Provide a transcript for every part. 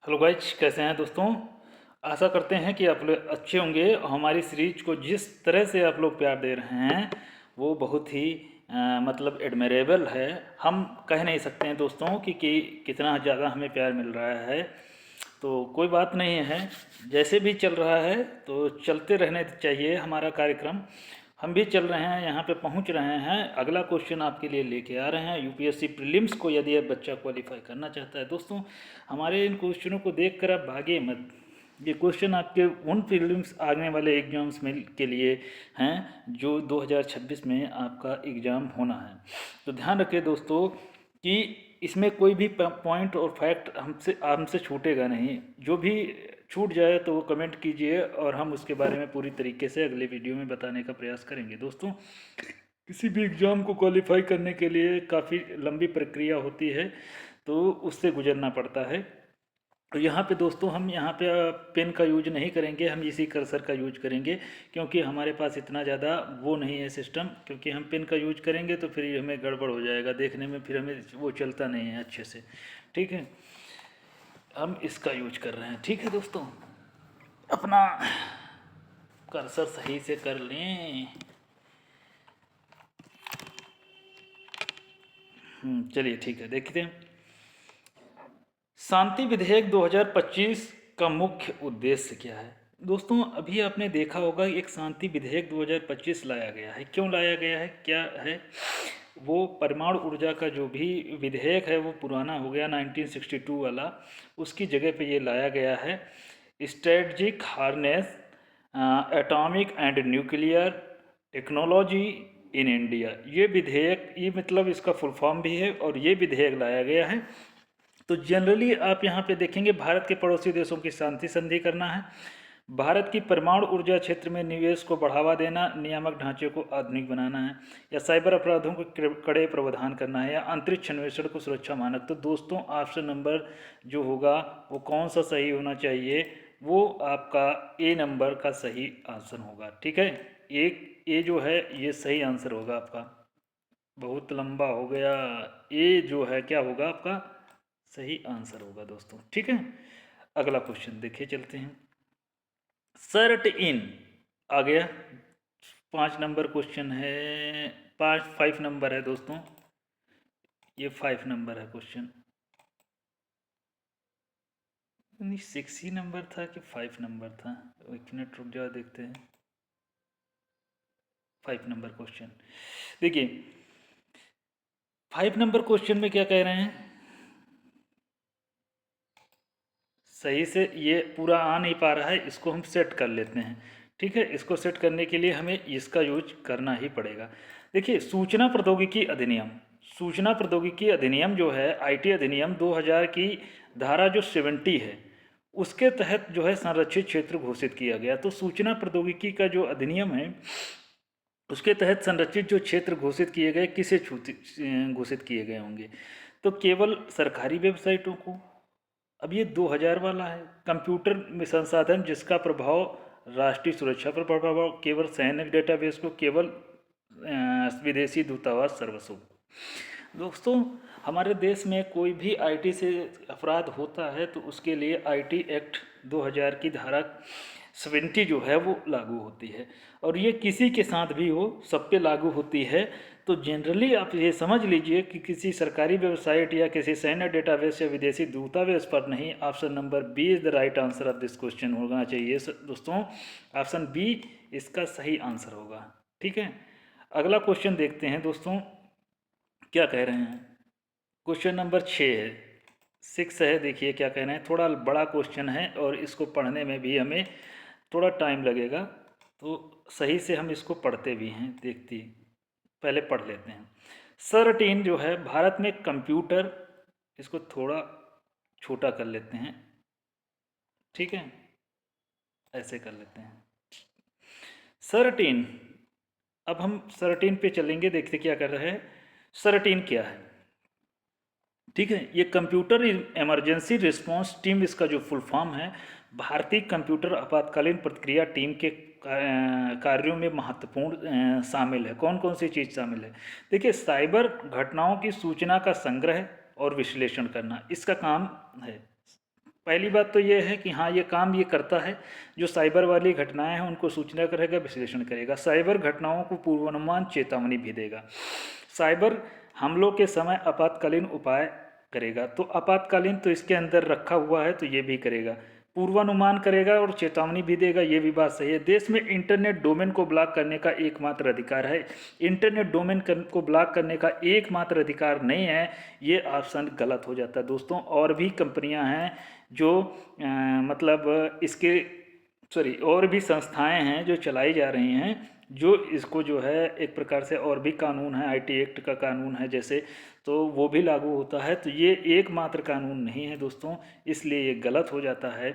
Hello guys, कैसे हैं दोस्तों। आशा करते हैं कि आप लोग अच्छे होंगे। हमारी सीरीज को जिस तरह से आप लोग प्यार दे रहे हैं वो बहुत ही मतलब एडमेरेबल है। हम कह नहीं सकते हैं दोस्तों कि कितना ज़्यादा हमें प्यार मिल रहा है। तो कोई बात नहीं है, जैसे भी चल रहा है तो चलते रहने चाहिए हमारा कार्यक्रम। हम भी चल रहे हैं, यहाँ पे पहुँच रहे हैं। अगला क्वेश्चन आपके लिए लेके आ रहे हैं यूपीएससी प्रीलिम्स को, यदि अब बच्चा क्वालिफाई करना चाहता है। दोस्तों, हमारे इन क्वेश्चनों को देखकर आप भागे मत। ये क्वेश्चन आपके उन प्रीलिम्स आने वाले एग्जाम्स में के लिए हैं जो 2026 में आपका एग्ज़ाम होना है। तो ध्यान रखिए दोस्तों कि इसमें कोई भी पॉइंट और फैक्ट हमसे हमसे छूटेगा नहीं। जो भी छूट जाए तो वो कमेंट कीजिए और हम उसके बारे में पूरी तरीके से अगले वीडियो में बताने का प्रयास करेंगे। दोस्तों, किसी भी एग्ज़ाम को क्वालिफाई करने के लिए काफ़ी लंबी प्रक्रिया होती है, तो उससे गुजरना पड़ता है। तो यहाँ पे दोस्तों, हम यहाँ पे पेन का यूज नहीं करेंगे, हम इसी कर्सर का यूज करेंगे, क्योंकि हमारे पास इतना ज़्यादा वो नहीं है सिस्टम। क्योंकि हम पेन का यूज करेंगे तो फिर हमें गड़बड़ हो जाएगा देखने में, फिर हमें वो चलता नहीं है अच्छे से। ठीक है, हम इसका यूज कर रहे हैं। ठीक है दोस्तों, अपना कर्सर सही से कर लें। चलिए ठीक है, देखते हैं। शांति विधेयक 2025 का मुख्य उद्देश्य क्या है। दोस्तों, अभी आपने देखा होगा एक शांति विधेयक 2025 लाया गया है। क्यों लाया गया है, क्या है वो? परमाणु ऊर्जा का जो भी विधेयक है वो पुराना हो गया, 1962 वाला। उसकी जगह पे ये लाया गया है strategic harness atomic and nuclear technology in India. ये विधेयक, ये मतलब इसका फुल फॉर्म भी है और ये विधेयक लाया गया है। तो जनरली आप यहाँ पे देखेंगे भारत के पड़ोसी देशों की शांति संधि करना है, भारत की परमाणु ऊर्जा क्षेत्र में निवेश को बढ़ावा देना, नियामक ढांचे को आधुनिक बनाना है, या साइबर अपराधों को कड़े प्रावधान करना है, या अंतरिक्ष अन्वेषण को सुरक्षा मानक। तो दोस्तों, ऑप्शन नंबर जो होगा वो कौन सा सही होना चाहिए? वो आपका ए नंबर का सही आंसर होगा। ठीक है, एक ए जो है ये सही आंसर होगा आपका। बहुत लंबा हो गया। ए जो है क्या होगा आपका सही आंसर होगा दोस्तों। ठीक है, अगला क्वेश्चन देखिए, चलते हैं। सर्ट इन आ गया। 5 नंबर क्वेश्चन है, 5 नंबर है दोस्तों, ये 5 नंबर है क्वेश्चन। नहीं, 6 ही नंबर था कि 5 नंबर था? एक मिनट रुक जाओ, देखते हैं। 5 नंबर क्वेश्चन देखिए। 5 नंबर क्वेश्चन में क्या कह रहे हैं, सही से ये पूरा आ नहीं पा रहा है, इसको हम सेट कर लेते हैं। ठीक है, इसको सेट करने के लिए हमें इसका यूज करना ही पड़ेगा। देखिए, सूचना प्रौद्योगिकी अधिनियम, सूचना प्रौद्योगिकी अधिनियम जो है आईटी अधिनियम 2000 की धारा जो 70 है, उसके तहत जो है संरक्षित क्षेत्र घोषित किया गया। तो सूचना प्रौद्योगिकी का जो अधिनियम है उसके तहत संरक्षित जो क्षेत्र घोषित किए गए, किसे घोषित किए गए होंगे? तो केवल सरकारी वेबसाइटों को। अब ये 2000 वाला है। कंप्यूटर में संसाधन जिसका प्रभाव राष्ट्रीय सुरक्षा पर प्रभाव, केवल सैनिक डेटाबेस को, केवल विदेशी दूतावास सर्वस्व। दोस्तों, हमारे देश में कोई भी आईटी से अपराध होता है तो उसके लिए आईटी एक्ट 2000 की धारा 70 जो है वो लागू होती है, और ये किसी के साथ भी हो, सब पे लागू होती है। तो जनरली आप ये समझ लीजिए कि किसी सरकारी वेबसाइट या किसी सैन्य डेटाबेस या विदेशी दूतावास पर नहीं। Option number B is the right answer of this question होना चाहिए दोस्तों। ऑप्शन बी इसका सही आंसर होगा। ठीक है, अगला क्वेश्चन देखते हैं दोस्तों, क्या कह रहे हैं। क्वेश्चन नंबर 6 है, 6 है। देखिए क्या कह रहे हैं, थोड़ा बड़ा क्वेश्चन है और इसको पढ़ने में भी हमें थोड़ा टाइम लगेगा, तो सही से हम इसको पढ़ते भी हैं। देखती पहले पढ़ लेते हैं। सर्टीन जो है भारत में कंप्यूटर, इसको थोड़ा छोटा कर लेते हैं। ठीक है, ऐसे कर लेते हैं। सर्टीन, अब हम सर्टीन पे चलेंगे, देखते क्या कर रहे हैं। सर्टीन क्या है? ठीक है, ये कंप्यूटर इमरजेंसी रिस्पांस टीम, इसका जो फुल फॉर्म है, भारतीय कंप्यूटर आपातकालीन प्रतिक्रिया टीम के कार्यों में महत्वपूर्ण शामिल है। कौन कौन सी चीज़ शामिल है? देखिए, साइबर घटनाओं की सूचना का संग्रह और विश्लेषण करना इसका काम है। पहली बात तो ये है कि हाँ ये काम ये करता है, जो साइबर वाली घटनाएं हैं उनको सूचना करेगा, विश्लेषण करेगा, साइबर घटनाओं को पूर्वानुमान चेतावनी भी देगा, साइबर हमलों के समय आपातकालीन उपाय करेगा। तो आपातकालीन तो इसके अंदर रखा हुआ है, तो ये भी करेगा, पूर्वानुमान करेगा और चेतावनी भी देगा, ये भी बात सही है। देश में इंटरनेट डोमेन को ब्लॉक करने का एकमात्र अधिकार है, इंटरनेट डोमेन को ब्लॉक करने का एकमात्र अधिकार नहीं है, ये ऑप्शन गलत हो जाता है दोस्तों। और भी कंपनियां हैं जो मतलब इसके सॉरी और भी संस्थाएं हैं जो चलाई जा रही हैं, जो इसको जो है एक प्रकार से, और भी कानून है, आईटी एक्ट का कानून है जैसे, तो वो भी लागू होता है। तो ये एकमात्र कानून नहीं है दोस्तों, इसलिए ये गलत हो जाता है।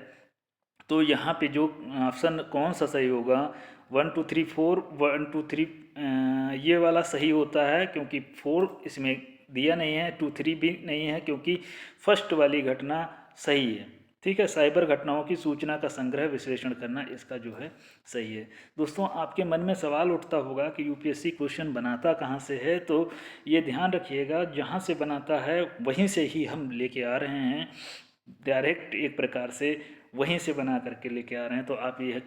तो यहाँ पे जो ऑप्शन कौन सा सही होगा, 1 2 3 4, 1 2 3 ये वाला सही होता है, क्योंकि 4 इसमें दिया नहीं है, 2 3 भी नहीं है, क्योंकि फर्स्ट वाली घटना सही है। ठीक है, साइबर घटनाओं की सूचना का संग्रह विश्लेषण करना इसका जो है सही है। दोस्तों आपके मन में सवाल उठता होगा कि यूपीएससी क्वेश्चन बनाता कहाँ से है, तो ये ध्यान रखिएगा, जहाँ से बनाता है वहीं से ही हम लेके आ रहे हैं, डायरेक्ट एक प्रकार से वहीं से बना करके लेके आ रहे हैं। तो आप ये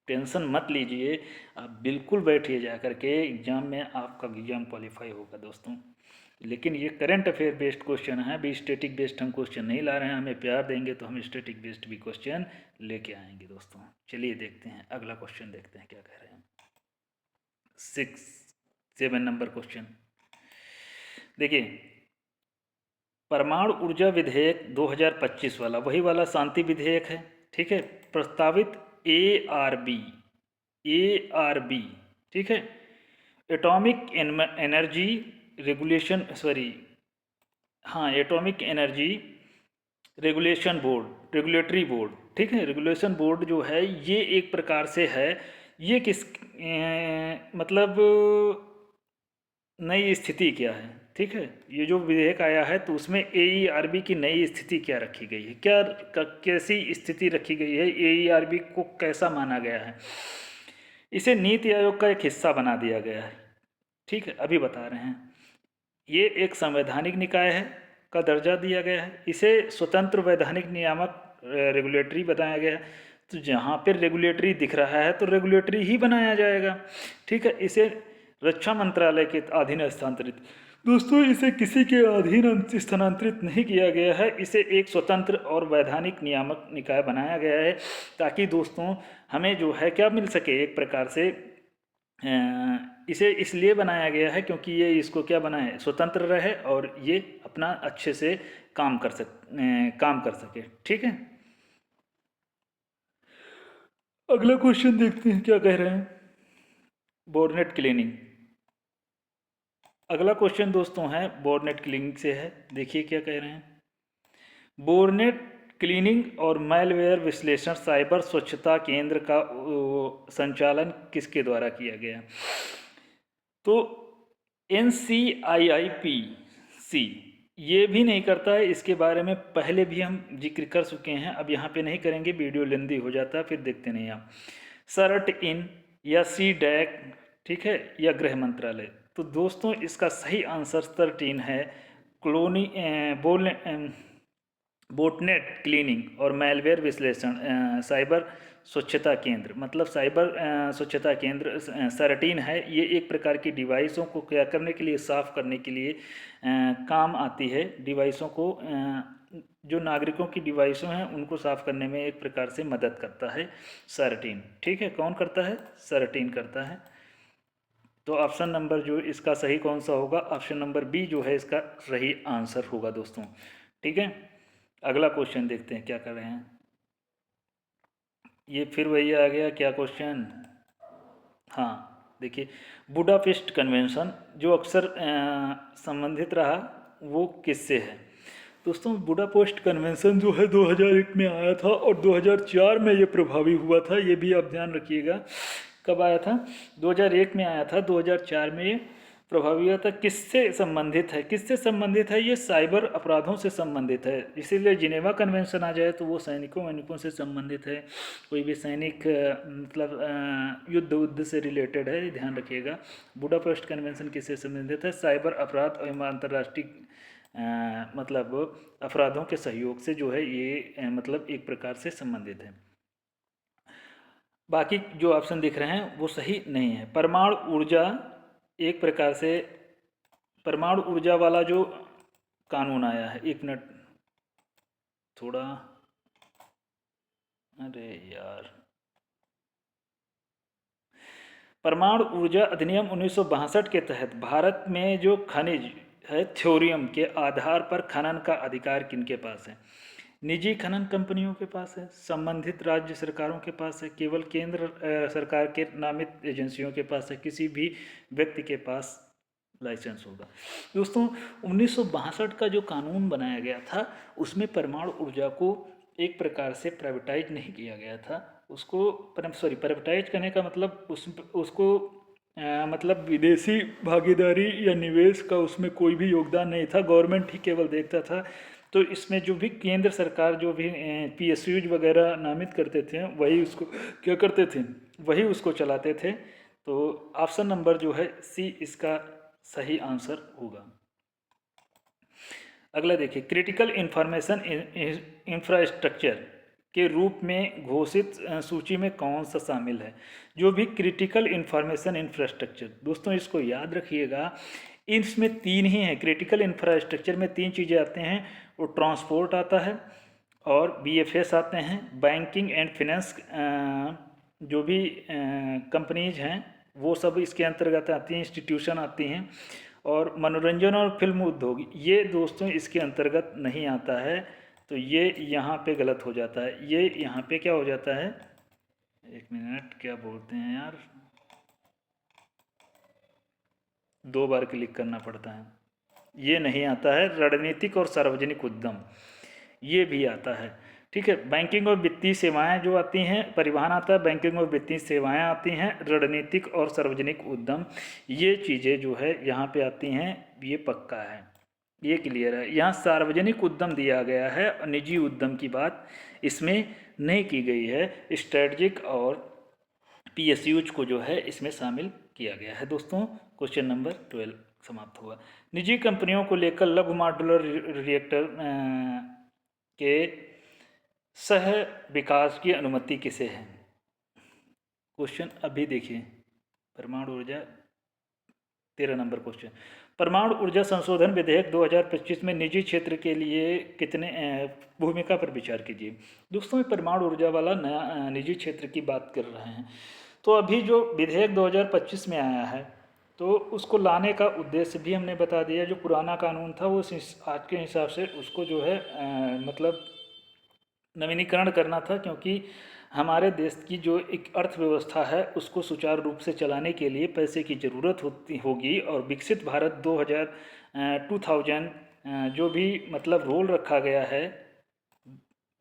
टेंशन मत लीजिए, आप बिल्कुल बैठिए जा करके, एग्ज़ाम में आपका एग्ज़ाम क्वालिफाई होगा दोस्तों। लेकिन ये करंट अफेयर बेस्ड क्वेश्चन है, भी स्टैटिक बेस्ड हम क्वेश्चन नहीं ला रहे हैं, हमें प्यार देंगे तो हम स्टैटिक बेस्ड भी क्वेश्चन लेके आएंगे दोस्तों। चलिए देखते हैं अगला क्वेश्चन, देखते हैं क्या कह रहे हैं। 7 नंबर क्वेश्चन देखिए, परमाणु ऊर्जा विधेयक 2025 वाला, वही वाला शांति विधेयक है। ठीक है, प्रस्तावित ARB, ठीक है, एटॉमिक एनर्जी रेगुलेशन, सॉरी हाँ, atomic energy regulation board, regulatory board, ठीक है, रेगुलेशन बोर्ड जो है ये एक प्रकार से है, ये किस मतलब नई स्थिति क्या है। ठीक है, ये जो विधेयक आया है तो उसमें AERB की नई स्थिति क्या रखी गई है, क्या कैसी स्थिति रखी गई है, AERB को कैसा माना गया है, इसे नीति आयोग का एक हिस्सा बना दिया गया है। ठीक है, अभी बता रहे हैं, ये एक संवैधानिक निकाय है का दर्जा दिया गया है, इसे स्वतंत्र वैधानिक नियामक रेगुलेटरी बताया गया है। तो जहाँ पर रेगुलेटरी दिख रहा है तो रेगुलेटरी ही बनाया जाएगा। ठीक है, इसे रक्षा मंत्रालय के अधीन स्थानांतरित, दोस्तों इसे किसी के अधीन स्थानांतरित नहीं किया गया है, इसे एक स्वतंत्र और वैधानिक नियामक निकाय बनाया गया है, ताकि दोस्तों हमें जो है क्या मिल सके, एक प्रकार से इसे इसलिए बनाया गया है क्योंकि ये इसको क्या बनाए, स्वतंत्र रहे और ये अपना अच्छे से काम कर सके। ठीक है, अगला क्वेश्चन देखते हैं क्या कह रहे हैं। बोर्डनेट क्लीनिंग, अगला क्वेश्चन दोस्तों है बोर्डनेट क्लीनिंग से है, देखिए क्या कह रहे हैं। बोर्डनेट क्लीनिंग और मैलवेयर विश्लेषण साइबर स्वच्छता केंद्र का संचालन किसके द्वारा किया गया, तो NCIIPC ये भी नहीं करता है, इसके बारे में पहले भी हम जिक्र कर चुके हैं, अब यहाँ पे नहीं करेंगे, वीडियो लेंदी हो जाता है, फिर देखते नहीं आप। सरट इन या CDAC, ठीक है, या गृह मंत्रालय। तो दोस्तों इसका सही आंसर 13 है, क्लोनी बोटनेट क्लीनिंग और मैलवेयर विश्लेषण साइबर स्वच्छता केंद्र, मतलब साइबर स्वच्छता केंद्र 13 है। ये एक प्रकार की डिवाइसों को क्या करने के लिए, साफ़ करने के लिए काम आती है, डिवाइसों को जो नागरिकों की डिवाइसों हैं उनको साफ़ करने में एक प्रकार से मदद करता है 13। ठीक है, कौन करता है, 13 करता है। तो ऑप्शन नंबर जो इसका सही कौन सा होगा, ऑप्शन नंबर बी जो है इसका सही आंसर होगा दोस्तों। ठीक है, अगला क्वेश्चन देखते हैं क्या कर रहे हैं। ये फिर वही आ गया क्या क्वेश्चन, हाँ देखिए, बुडापेस्ट कन्वेंशन जो अक्सर संबंधित रहा वो किससे है। दोस्तों बुडापेस्ट कन्वेंशन जो है 2001 में आया था और 2004 में ये प्रभावी हुआ था, ये भी आप ध्यान रखिएगा। कब आया था, 2001 में आया था, 2004 में ये प्रभावी हुआ था। किससे संबंधित है, किससे संबंधित है, ये साइबर अपराधों से संबंधित है, इसीलिए जिनेवा कन्वेंशन आ जाए तो वो सैनिकों से संबंधित है, कोई भी सैनिक मतलब युद्ध से रिलेटेड है, ध्यान रखिएगा। बुडापेस्ट कन्वेंशन किससे संबंधित है, साइबर अपराध एवं अंतर्राष्ट्रीय मतलब अफराधों के सहयोग से जो है ये मतलब एक प्रकार से संबंधित है। बाकी जो ऑप्शन दिख रहे हैं वो सही नहीं है। परमाणु ऊर्जा एक प्रकार से, परमाणु ऊर्जा वाला जो कानून आया है, एक मिनट थोड़ा, अरे यार, परमाणु ऊर्जा अधिनियम 1962 के तहत भारत में जो खनिज है थ्योरियम के आधार पर खनन का अधिकार किनके पास है? निजी खनन कंपनियों के पास है, संबंधित राज्य सरकारों के पास है, केवल केंद्र सरकार के नामित एजेंसियों के पास है, किसी भी व्यक्ति के पास लाइसेंस होगा। दोस्तों 1962 का जो कानून बनाया गया था उसमें परमाणु ऊर्जा को एक प्रकार से प्राइवेटाइज नहीं किया गया था, उसको प्राइवेटाइज करने का मतलब उसको मतलब विदेशी भागीदारी या निवेश का उसमें कोई भी योगदान नहीं था, गवर्नमेंट ही केवल देखता था। तो इसमें जो भी केंद्र सरकार जो भी PSUज वगैरह नामित करते थे वही उसको क्या करते थे, वही उसको चलाते थे। तो ऑप्शन नंबर जो है सी इसका सही आंसर होगा। अगला देखिए, क्रिटिकल इंफॉर्मेशन इंफ्रास्ट्रक्चर के रूप में घोषित सूची में कौन सा शामिल है? जो भी क्रिटिकल इंफॉर्मेशन इंफ्रास्ट्रक्चर, दोस्तों इसको याद रखिएगा, इसमें तीन ही हैं। क्रिटिकल इंफ्रास्ट्रक्चर में तीन चीज़ें आते हैं, वो ट्रांसपोर्ट आता है और BFS आते हैं, बैंकिंग एंड फिनेंस जो भी कंपनीज हैं वो सब इसके अंतर्गत आती हैं, इंस्टीट्यूशन आती हैं, और मनोरंजन और फिल्म उद्योग ये दोस्तों इसके अंतर्गत नहीं आता है। तो ये यहाँ पे गलत हो जाता है, ये यहाँ पे क्या हो जाता है, एक मिनट, क्या बोलते हैं यार, दो बार क्लिक करना पड़ता है, ये नहीं आता है। रणनीतिक और सार्वजनिक उद्यम ये भी आता है, ठीक है। बैंकिंग और वित्तीय सेवाएं जो आती हैं, परिवहन आता है, बैंकिंग और वित्तीय सेवाएं आती हैं, रणनीतिक और सार्वजनिक उद्यम ये चीज़ें जो है यहाँ पे आती हैं, ये पक्का है, ये क्लियर है। यहाँ सार्वजनिक उद्यम दिया गया है और निजी उद्यम की बात इसमें नहीं की गई है। स्ट्रेटजिक और PSUज को जो है इसमें शामिल किया गया है। दोस्तों क्वेश्चन नंबर 12 समाप्त हुआ। निजी कंपनियों को लेकर लघु मॉड्यूलर रिएक्टर के सह विकास की अनुमति किसे है? क्वेश्चन अभी देखिए, परमाणु ऊर्जा 13 नंबर क्वेश्चन, परमाणु ऊर्जा संशोधन विधेयक 2025 में निजी क्षेत्र के लिए कितने भूमिका पर विचार कीजिए। दोस्तों ये परमाणु ऊर्जा वाला नया निजी क्षेत्र की बात कर रहे हैं। तो अभी जो विधेयक 2025 में आया है तो उसको लाने का उद्देश्य भी हमने बता दिया। जो पुराना कानून था वो आज के हिसाब से उसको जो है मतलब नवीनीकरण करना था, क्योंकि हमारे देश की जो एक अर्थव्यवस्था है उसको सुचारू रूप से चलाने के लिए पैसे की ज़रूरत होगी, और विकसित भारत 2000 जो भी मतलब रोल रखा गया है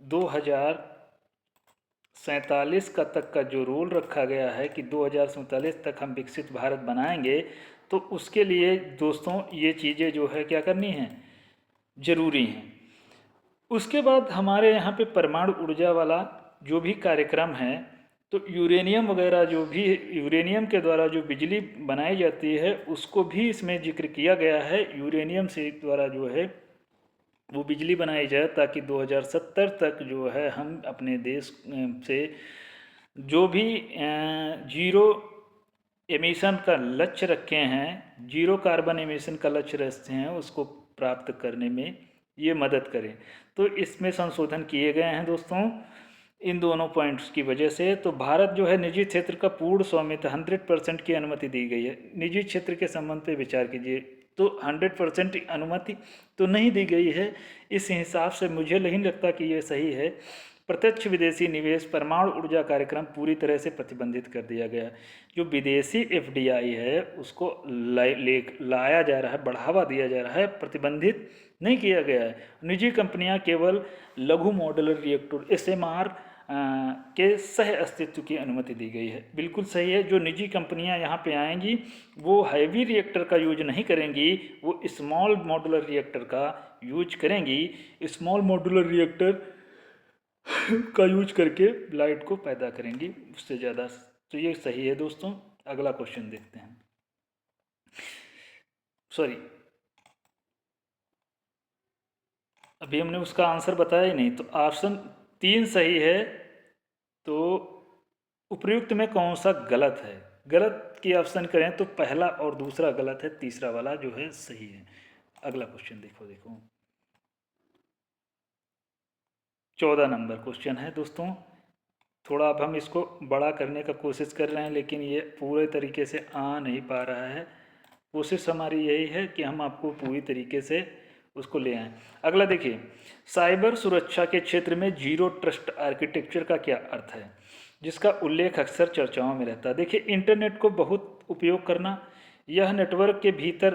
2047 का तक का जो रोल रखा गया है कि 2047 तक हम विकसित भारत बनाएंगे, तो उसके लिए दोस्तों ये चीज़ें जो है क्या करनी है, ज़रूरी हैं। उसके बाद हमारे यहाँ पे परमाणु ऊर्जा वाला जो भी कार्यक्रम है, तो यूरेनियम वगैरह जो भी यूरेनियम के द्वारा जो बिजली बनाई जाती है उसको भी इसमें जिक्र किया गया है। यूरेनियम से द्वारा जो है वो बिजली बनाई जाए ताकि 2070 तक जो है हम अपने देश से जो भी जीरो एमिशन का लक्ष्य रखे हैं, जीरो कार्बन एमिशन का लक्ष्य रखते हैं, उसको प्राप्त करने में ये मदद करें। तो इसमें संशोधन किए गए हैं दोस्तों इन दोनों पॉइंट्स की वजह से। तो भारत जो है निजी क्षेत्र का पूर्ण स्वामित्व 100% की अनुमति दी गई है। निजी क्षेत्र के संबंध पे विचार कीजिए, तो 100% अनुमति तो नहीं दी गई है। इस हिसाब से मुझे नहीं लगता कि ये सही है। प्रत्यक्ष विदेशी निवेश परमाणु ऊर्जा कार्यक्रम पूरी तरह से प्रतिबंधित कर दिया गया। जो विदेशी FDI है उसको लाया जा रहा है, बढ़ावा दिया जा रहा है, प्रतिबंधित नहीं किया गया है। निजी कंपनियां केवल लघु मॉड्यूलर रिएक्टर SMR के सह अस्तित्व की अनुमति दी गई है। बिल्कुल सही है। जो निजी कंपनियां यहाँ पे आएंगी वो हैवी रिएक्टर का यूज नहीं करेंगी, वो स्मॉल मॉड्यूलर रिएक्टर का यूज करेंगी। स्मॉल मॉड्यूलर रिएक्टर का यूज करके लाइट को पैदा करेंगी उससे ज़्यादा। तो ये सही है दोस्तों। अगला क्वेश्चन देखते हैं। सॉरी, अभी हमने उसका आंसर बताया ही नहीं, तो ऑप्शन 3 सही है। तो उपर्युक्त में कौन सा गलत है? गलत की ऑप्शन करें तो पहला और दूसरा गलत है, तीसरा वाला जो है सही है। अगला क्वेश्चन देखो 14 नंबर क्वेश्चन है दोस्तों। थोड़ा अब हम इसको बड़ा करने का कोशिश कर रहे हैं, लेकिन ये पूरे तरीके से आ नहीं पा रहा है। कोशिश हमारी यही है कि हम आपको पूरी तरीके से उसको ले आएँ। अगला देखिए, साइबर सुरक्षा के क्षेत्र में जीरो ट्रस्ट आर्किटेक्चर का क्या अर्थ है, जिसका उल्लेख अक्सर चर्चाओं में रहता है। देखिए, इंटरनेट को बहुत उपयोग करना, यह नेटवर्क के भीतर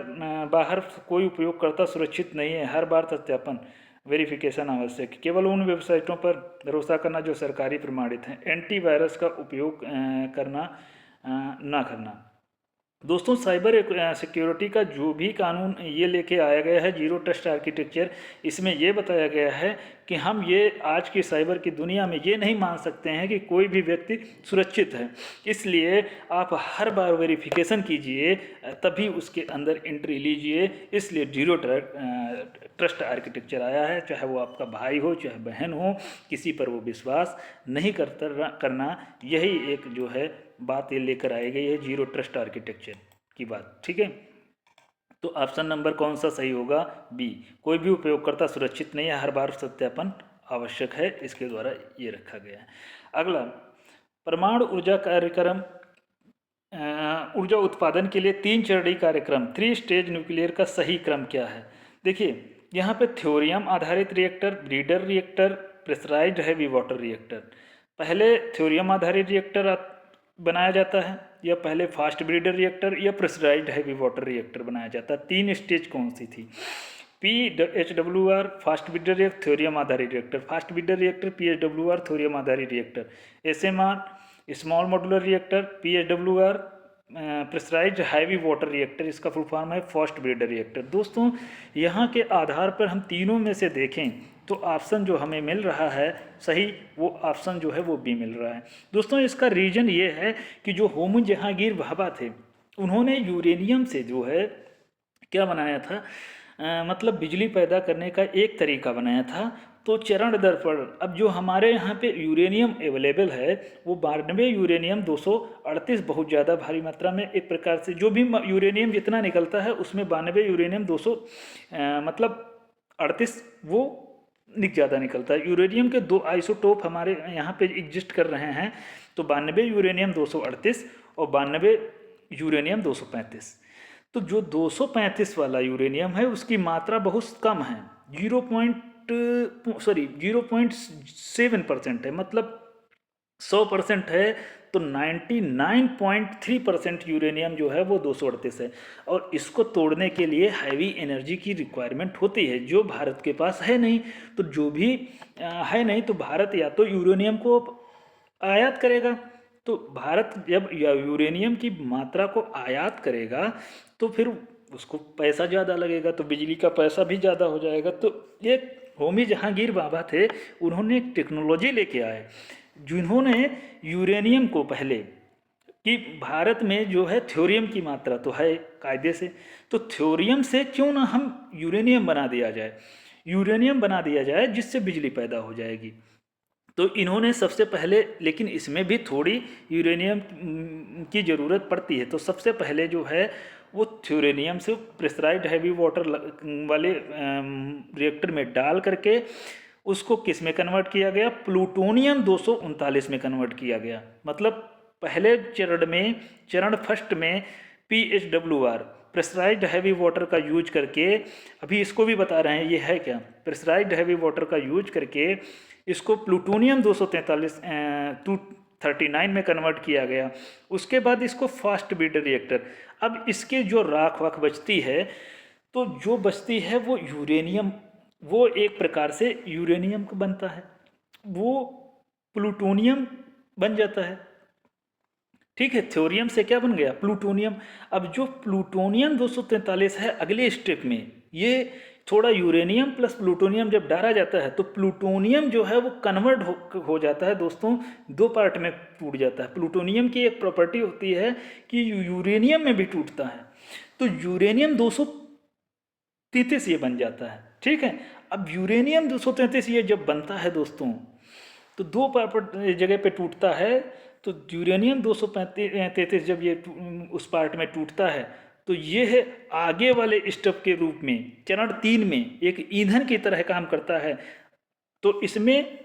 बाहर कोई उपयोगकर्ता सुरक्षित नहीं है, हर बार सत्यापन वेरिफिकेशन आवश्यक, केवल उन वेबसाइटों पर भरोसा करना जो सरकारी प्रमाणित हैं, एंटीवायरस का उपयोग करना ना करना। दोस्तों, साइबर सिक्योरिटी का जो भी कानून ये लेके आया गया है, जीरो ट्रस्ट आर्किटेक्चर, इसमें ये बताया गया है कि हम ये आज की साइबर की दुनिया में ये नहीं मान सकते हैं कि कोई भी व्यक्ति सुरक्षित है। इसलिए आप हर बार वेरिफिकेशन कीजिए, तभी उसके अंदर एंट्री लीजिए। इसलिए जीरो ट्रस्ट आर्किटेक्चर आया है। चाहे वो आपका भाई हो, चाहे बहन हो, किसी पर वो विश्वास नहीं करना। यही एक जो है बात ये लेकर आई गई है, जीरो ट्रस्ट आर्किटेक्चर की बात। ठीक है, तो ऑप्शन नंबर कौन सा सही होगा? बी, कोई भी उपयोगकर्ता सुरक्षित नहीं है, हर बार सत्यापन आवश्यक है, इसके द्वारा ये रखा गया है। अगला, परमाणु ऊर्जा कार्यक्रम ऊर्जा उत्पादन के लिए 3 चरणीय कार्यक्रम, 3 स्टेज न्यूक्लियर का सही क्रम क्या है? देखिए, यहाँ पे थ्योरियम आधारित reactor, breeder reactor, pressurised heavy water reactor. पहले थ्योरियम आधारित रिएक्टर बनाया जाता है, या पहले फास्ट ब्रीडर रिएक्टर या प्रेशराइज्ड हैवी वाटर रिएक्टर बनाया जाता है। 3 स्टेज कौन सी थी? PHWR fast breeder reactor, thorium आधारित reactor, fast breeder reactor, PHWR thorium आधारित reactor, SMR small modular reactor, PHWR pressurised heavy water reactor, इसका फुल फॉर्म है फास्ट ब्रीडर रिएक्टर। दोस्तों, यहाँ के आधार पर हम तीनों में से देखें तो ऑप्शन जो हमें मिल रहा है सही, वो ऑप्शन जो है वो बी मिल रहा है। दोस्तों, इसका रीज़न ये है कि जो होमी जहांगीर भाभा थे, उन्होंने यूरेनियम से जो है क्या बनाया था, मतलब बिजली पैदा करने का एक तरीका बनाया था। तो चरण दर पर अब जो हमारे यहाँ पे यूरेनियम अवेलेबल है वो 92 यूरेनियम 238 बहुत ज़्यादा भारी मात्रा में, एक प्रकार से जो भी यूरेनियम जितना निकलता है उसमें 92 यूरेनियम 200 मतलब 38 वो ज़्यादा निकलता है। यूरेनियम के 2 आइसोटोप हमारे यहाँ पे एग्जिस्ट कर रहे हैं, तो 92 यूरेनियम 238 और 92 यूरेनियम 235। तो जो 235 वाला यूरेनियम है उसकी मात्रा बहुत कम है, 0.7% है, मतलब 100% है। तो 99.3% यूरेनियम जो है वो 238 है, और इसको तोड़ने के लिए हैवी एनर्जी की रिक्वायरमेंट होती है, जो भारत के पास है नहीं। तो जो भी है नहीं, तो भारत या तो यूरेनियम को आयात करेगा। तो भारत जब यूरेनियम की मात्रा को आयात करेगा तो फिर उसको पैसा ज़्यादा लगेगा, तो बिजली का पैसा भी ज़्यादा हो जाएगा। तो ये होमी जहांगीर बाबा थे, उन्होंने एक टेक्नोलॉजी लेके आए जिन्होंने यूरेनियम को पहले कि भारत में जो है थ्योरियम की मात्रा तो है कायदे से, तो थ्योरियम से क्यों ना हम यूरेनियम बना दिया जाए, जिससे बिजली पैदा हो जाएगी। तो इन्होंने सबसे पहले, लेकिन इसमें भी थोड़ी यूरेनियम की ज़रूरत पड़ती है, तो सबसे पहले जो है वो थ्योरेनियम से प्रेशराइज्ड हैवी वाटर वाले रिएक्टर में डाल करके उसको किस में कन्वर्ट किया गया? प्लूटोनियम 239 में कन्वर्ट किया गया। मतलब पहले चरण फर्स्ट में PHWR प्रेशराइज्ड हैवी वाटर का यूज करके, अभी इसको भी बता रहे हैं ये है क्या, प्रेशराइज्ड हैवी वाटर का यूज करके इसको प्लूटोनियम 239 में कन्वर्ट किया गया। उसके बाद इसको फास्ट ब्रीडर रिएक्टर, अब इसके जो राख बचती है, तो जो बचती है वो यूरेनियम, वो एक प्रकार से यूरेनियम का बनता है, वो प्लूटोनियम बन जाता है। ठीक है, थ्योरियम से क्या बन गया? प्लूटोनियम। अब जो प्लूटोनियम 243 है, अगले स्टेप में ये थोड़ा यूरेनियम प्लस प्लूटोनियम जब डाला जाता है तो प्लूटोनियम जो है वो कन्वर्ट हो जाता है दोस्तों, 2 पार्ट में टूट जाता है। प्लूटोनियम की एक प्रॉपर्टी होती है कि यूरेनियम में भी टूटता है, तो यूरेनियम 233 ये बन जाता है। ठीक है, अब यूरेनियम 233 ये जब बनता है दोस्तों, तो दो जगह पे टूटता है। तो यूरेनियम 233 जब ये उस पार्ट में टूटता है, तो ये है आगे वाले स्टेप के रूप में चरण 3 में एक ईंधन की तरह काम करता है। तो इसमें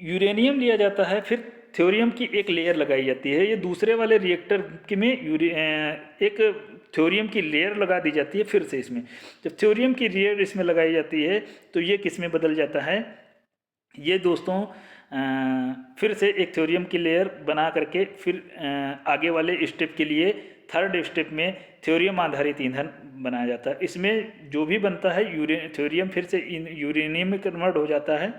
यूरेनियम लिया जाता है, फिर थ्योरियम की एक लेयर लगाई जाती है। ये दूसरे वाले रिएक्टर के में एक थ्योरियम की लेयर लगा दी जाती है। फिर से इसमें जब थ्योरियम की लेयर इसमें लगाई जाती है, तो ये किस में बदल जाता है, ये दोस्तों फिर से एक थ्योरियम की लेयर बना करके फिर आगे वाले स्टेप के लिए थर्ड स्टेप में थ्योरियम आधारित ईंधन बनाया जाता है। इसमें जो भी बनता है थ्योरियम फिर से यूरेनियम में कन्वर्ट हो जाता है।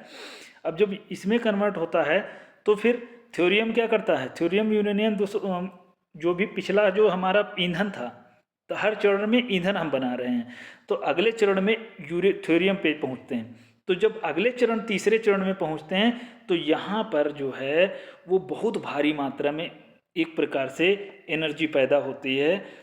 अब जब इसमें कन्वर्ट होता है, तो फिर थ्योरियम क्या करता है, थ्योरियम यूरेनियम जो भी पिछला जो हमारा ईंधन था, तो हर चरण में ईंधन हम बना रहे हैं, तो अगले चरण में थ्योरियम पे पहुंचते हैं। तो जब अगले चरण तीसरे चरण में पहुंचते हैं, तो यहाँ पर जो है वो बहुत भारी मात्रा में एक प्रकार से एनर्जी पैदा होती है।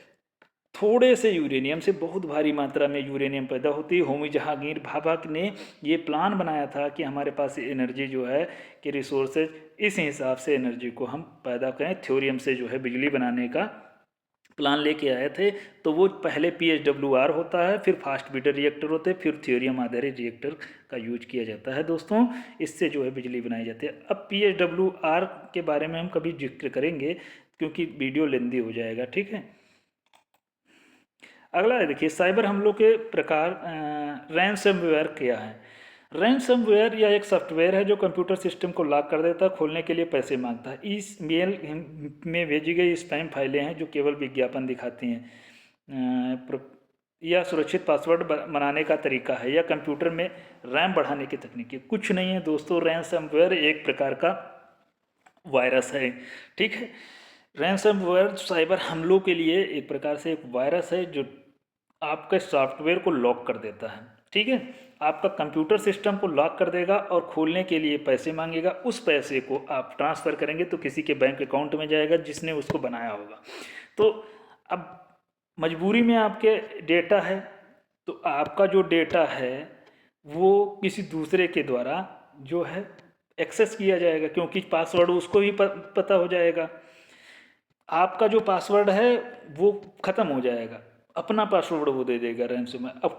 थोड़े से यूरेनियम से बहुत भारी मात्रा में यूरेनियम पैदा होती है। होमी जहांगीर भाभा ने ये प्लान बनाया था कि हमारे पास एनर्जी जो है कि रिसोर्सेज, इस हिसाब से एनर्जी को हम पैदा करें, थ्योरियम से जो है बिजली बनाने का प्लान लेके आए थे। तो वो पहले PHWR होता है, फिर फास्ट ब्रीडर रिएक्टर होते हैं, फिर थ्योरियम आधारित रिएक्टर का यूज किया जाता है दोस्तों। इससे जो है बिजली बनाई जाती है। अब PHWR के बारे में हम कभी जिक्र करेंगे, क्योंकि वीडियो लेंदी हो जाएगा, ठीक है। अगला देखिए, साइबर हमलों के प्रकार। रैनसमवेयर क्या है। रैनसमवेयर यह एक सॉफ्टवेयर है जो कंप्यूटर सिस्टम को लॉक कर देता है, खोलने के लिए पैसे मांगता है। इस मेल में भेजी गई स्पैम फाइलें हैं जो केवल विज्ञापन दिखाती हैं। यह सुरक्षित पासवर्ड बनाने का तरीका है, या कंप्यूटर में रैम बढ़ाने की तकनीक है। कुछ नहीं है दोस्तों, रैनसमवेयर एक प्रकार का वायरस है, ठीक है। रैनसमवेयर साइबर हमलों के लिए एक प्रकार से एक वायरस है जो आपके सॉफ्टवेयर को लॉक कर देता है, ठीक है। आपका कंप्यूटर सिस्टम को लॉक कर देगा और खोलने के लिए पैसे मांगेगा। उस पैसे को आप ट्रांसफ़र करेंगे तो किसी के बैंक अकाउंट में जाएगा जिसने उसको बनाया होगा। तो अब मजबूरी में आपके डेटा है, तो आपका जो डेटा है वो किसी दूसरे के द्वारा जो है एक्सेस किया जाएगा, क्योंकि पासवर्ड उसको ही पता हो जाएगा। आपका जो पासवर्ड है वो ख़त्म हो जाएगा, अपना पासवर्ड वो दे देगा रैनसमवेयर। अब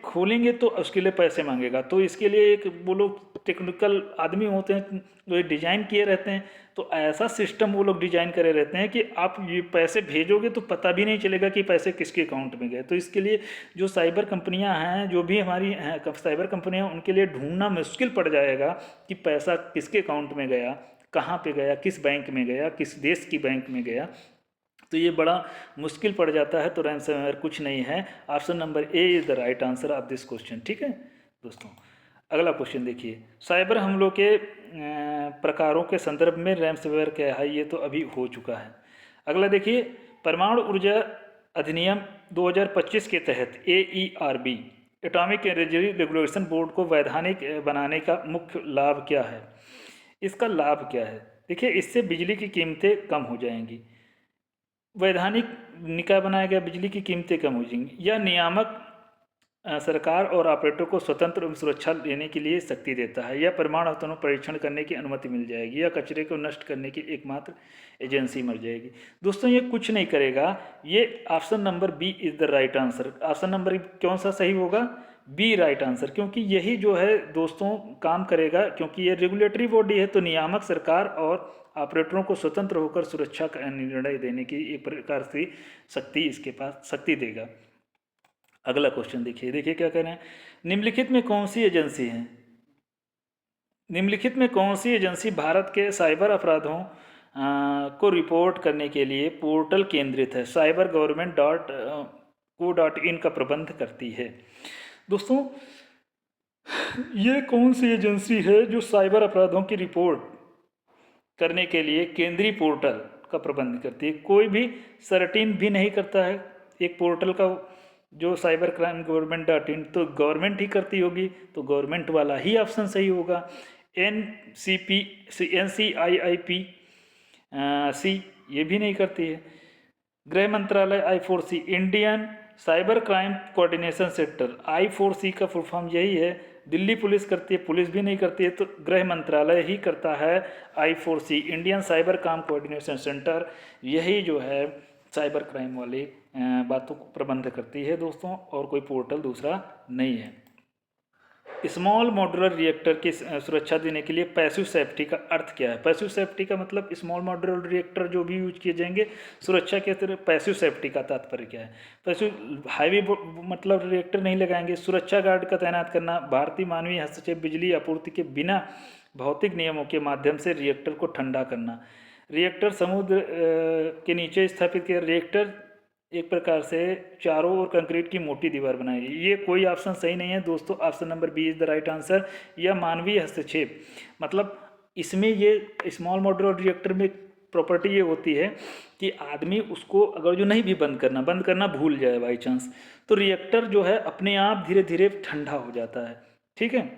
खोलेंगे तो उसके लिए पैसे मांगेगा। तो इसके लिए एक वो लोग टेक्निकल आदमी होते हैं जो ये डिज़ाइन किए रहते हैं। तो ऐसा सिस्टम वो लोग डिज़ाइन करे रहते हैं कि आप ये पैसे भेजोगे तो पता भी नहीं चलेगा कि पैसे किसके अकाउंट में गए। तो इसके लिए जो साइबर कंपनियां हैं, जो भी हमारी साइबर कंपनियां, उनके लिए ढूंढना मुश्किल पड़ जाएगा कि पैसा किसके अकाउंट में गया, कहाँ पे गया, किस बैंक में गया, किस देश की बैंक में गया। तो ये बड़ा मुश्किल पड़ जाता है। तो रैनसमवेयर कुछ नहीं है। Option number A is the right answer of this question, ठीक है दोस्तों। अगला क्वेश्चन देखिए, साइबर हमलों के प्रकारों के संदर्भ में रैनसमवेयर क्या है, ये तो अभी हो चुका है। अगला देखिए, परमाणु ऊर्जा अधिनियम 2025 के तहत AERB atomic energy regulation board को वैधानिक बनाने का मुख्य लाभ क्या है। इसका लाभ क्या है, देखिए, इससे बिजली की कीमतें कम हो जाएंगी। वैधानिक निकाय बनाया गया, बिजली की कीमतें कम हो जाएंगी। यह नियामक सरकार और ऑपरेटर को स्वतंत्र एवं सुरक्षा देने के लिए शक्ति देता है। यह परमाणु हथौड़ों परीक्षण करने की अनुमति मिल जाएगी। यह कचरे को नष्ट करने की एकमात्र एजेंसी मर जाएगी। दोस्तों ये कुछ नहीं करेगा। ये option number B is the right answer. Option number कौन सा सही होगा, बी राइट आंसर, क्योंकि यही जो है दोस्तों काम करेगा। क्योंकि ये रेगुलेटरी बॉडी है, तो नियामक सरकार और ऑपरेटरों को स्वतंत्र होकर सुरक्षा का निर्णय देने की एक प्रकार से शक्ति इसके पास शक्ति देगा। अगला क्वेश्चन देखिए क्या कह रहे हैं, निम्नलिखित में कौन सी एजेंसी है, निम्नलिखित में कौन सी एजेंसी भारत के साइबर अपराधों को रिपोर्ट करने के लिए पोर्टल केंद्रित है, cybergovernment.co.in का प्रबंध करती है। दोस्तों ये कौन सी एजेंसी है जो साइबर अपराधों की रिपोर्ट करने के लिए केंद्रीय पोर्टल का प्रबंध करती है। कोई भी सर्टिन भी नहीं करता है एक पोर्टल का, जो साइबर क्राइम गवर्नमेंट.in, तो गवर्नमेंट ही करती होगी, तो गवर्नमेंट वाला ही ऑप्शन सही होगा। NCIIP ये भी नहीं करती है। गृह मंत्रालय I4C, Indian cyber crime coordination centre, I4C का फुल फॉर्म यही है। दिल्ली पुलिस करती है, पुलिस भी नहीं करती है, तो गृह मंत्रालय ही करता है। I4C Indian cyber crime coordination centre, यही जो है साइबर क्राइम वाली बातों को प्रबंध करती है दोस्तों, और कोई पोर्टल दूसरा नहीं है। स्मॉल मॉड्यूलर रिएक्टर की सुरक्षा देने के लिए पैसिव सेफ्टी का अर्थ क्या है? पैसिव सेफ्टी का मतलब स्मॉल मॉड्यूलर रिएक्टर जो भी यूज किए जाएंगे सुरक्षा के तरह, पैसिव सेफ्टी का तात्पर्य क्या है? पैसिव हाईवे मतलब रिएक्टर नहीं लगाएंगे, सुरक्षा गार्ड का तैनात करना, भारतीय मानवीय हस्तक्षेप, बिजली आपूर्ति के बिना भौतिक नियमों के माध्यम से रिएक्टर को ठंडा करना। रिएक्टर समुद्र के नीचे स्थापित किया। रिएक्टर एक प्रकार से चारों ओर कंक्रीट की मोटी दीवार बनाई। ये कोई ऑप्शन सही नहीं है दोस्तों, option number B is the right answer. या मानवीय हस्तक्षेप मतलब इसमें ये स्मॉल मॉड्यूलर रिएक्टर में प्रॉपर्टी ये होती है कि आदमी उसको अगर जो नहीं भी बंद करना भूल जाए बाई चांस, तो रिएक्टर जो है अपने आप धीरे धीरे ठंडा हो जाता है। ठीक है,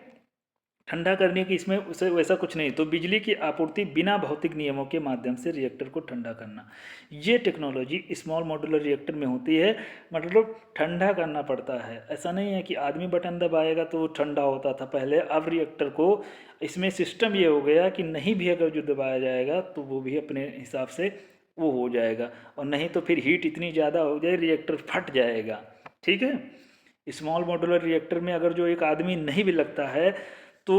ठंडा करने की इसमें उसे वैसा कुछ नहीं। तो बिजली की आपूर्ति बिना भौतिक नियमों के माध्यम से रिएक्टर को ठंडा करना, ये टेक्नोलॉजी स्मॉल मॉड्यूलर रिएक्टर में होती है। मतलब ठंडा करना पड़ता है, ऐसा नहीं है कि आदमी बटन दबाएगा तो वो ठंडा होता था पहले। अब रिएक्टर को इसमें सिस्टम ये हो गया कि नहीं भी अगर जो दबाया जाएगा तो वो भी अपने हिसाब से वो हो जाएगा, और नहीं तो फिर हीट इतनी ज़्यादा हो जाए रिएक्टर फट जाएगा। ठीक है, स्मॉल मॉड्यूलर रिएक्टर में अगर जो एक आदमी नहीं भी लगता है तो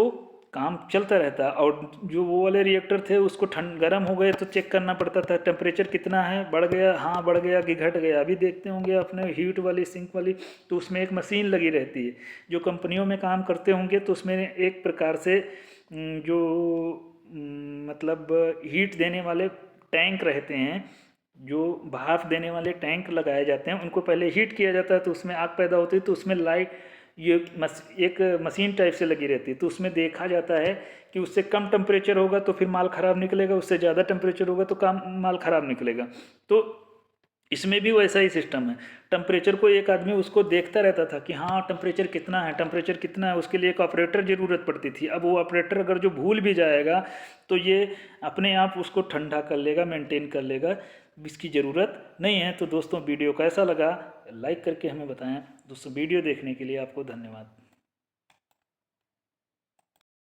काम चलता रहता। और जो वो वाले रिएक्टर थे उसको गर्म हो गए तो चेक करना पड़ता था टेम्परेचर कितना है, बढ़ गया, हाँ बढ़ गया कि घट गया। अभी देखते होंगे अपने हीट वाली सिंक वाली, तो उसमें एक मशीन लगी रहती है। जो कंपनियों में काम करते होंगे तो उसमें एक प्रकार से जो मतलब हीट देने वाले टैंक रहते हैं, जो भाप देने वाले टैंक लगाए जाते हैं, उनको पहले हीट किया जाता है तो उसमें आग पैदा होती है। तो उसमें लाइट ये एक मशीन टाइप से लगी रहती है, तो उसमें देखा जाता है कि उससे कम टेम्परेचर होगा तो फिर माल ख़राब निकलेगा, उससे ज़्यादा टेम्परेचर होगा तो कम माल ख़राब निकलेगा। तो इसमें भी वैसा ही सिस्टम है। टेम्परेचर को एक आदमी उसको देखता रहता था कि हाँ टेम्परेचर कितना है, टेम्परेचर कितना है, उसके लिए एक ऑपरेटर ज़रूरत पड़ती थी। अब वो ऑपरेटर अगर जो भूल भी जाएगा तो ये अपने आप उसको ठंडा कर लेगा, मेंटेन कर लेगा, इसकी ज़रूरत नहीं है। तो दोस्तों वीडियो कैसा लगा लाइक करके हमें बताएं। दोस्तों वीडियो देखने के लिए आपको धन्यवाद।